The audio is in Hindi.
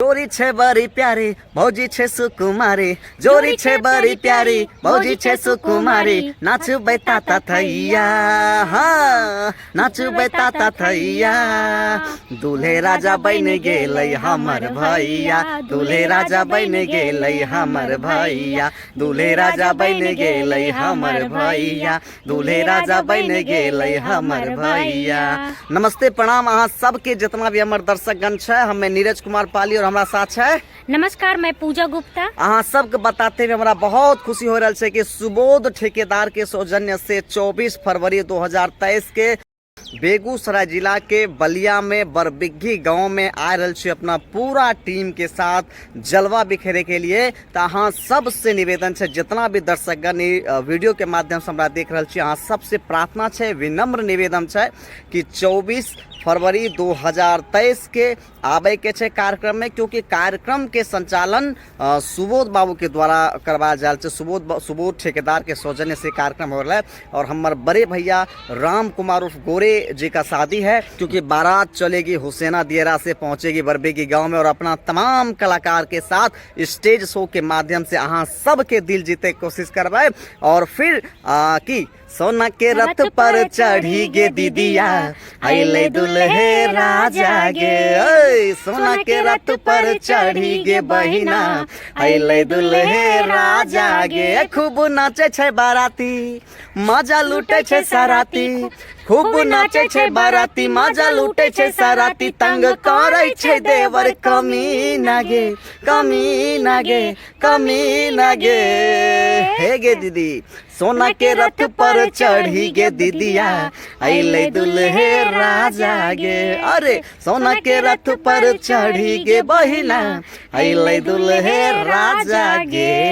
जोरी छे बड़ी प्यारी भौजी छे सुकुमारी, जोरी छे बड़ी प्यारी भौजी छे सुकुमारी, नाचबे ताता थैया, हाँ नाचबे ताता थैया। दूल्हे राजा बन गेलै हमर भैया, दूल्हे राजा बन गेलै हमर भैया, दूल्हे राजा बन गेलै हमर भैया, दूल्हे राजा बन गेलै हमर भैया। नमस्ते प्रणाम अहाँ सबके जितना भी हमर दर्शकगण छै, हमें नीरज कुमार पाली और हमरा साथ है। नमस्कार, मैं पूजा गुप्ता। अहाँ सबके बताते हुए हमरा बहुत खुशी हो रहा है कि सुबोध ठेकेदार के सौजन्य से 24 फरवरी 2023 के बेगूसराय जिला के बलिया में बरबिग्घी गांव में आ रहल छी अपना पूरा टीम के साथ जलवा बिखेरे के लिए। तो अहाँ सबसे निवेदन है, जितना भी दर्शकगण वीडियो के माध्यम से हमरा देख रहल छी, अहाँ सबसे प्रार्थना है, विनम्र निवेदन है कि 24 फरवरी 2023 के आबे के छे कार्यक्रम में, क्योंकि कार्यक्रम के संचालन सुबोध बाबू के द्वारा करवाया जा रहा है। सुबोध ठेकेदार के सौजन्य से कार्यक्रम हो रहा है और हमारे बड़े भैया राम कुमार उर्फ गोरे जी का शादी है, क्योंकि बारात चलेगी हुसैना दियरा से पहुंचेगी बरबिग्घी गांव में और अपना तमाम कलाकार के साथ स्टेज शो के माध्यम से अहाँ सबके दिल जीते की कोशिश करवाए। और फिर की सोना के रथ पर चढ़ी गे दीदिया, अइले दुल्हे राजा गे, सोना के रथ पर चढ़ी गे बहिना, अइले दुल्हे राजा गे। खूब नाचे छे बाराती मजा लूटे छे सराती, खूब नाचे छे बाराती मजा लूटे छे सराती, तंग करे छे देवर कमी नागे, कमी नागे, कमी नागे। हे गे दीदी सोना के रथ पर चढ़ी गे दीदिया, अइले दुल्हे राजा गे, अरे सोना के रथ पर चढ़ी गे बहिना, अइले दुल्हे राजा गे।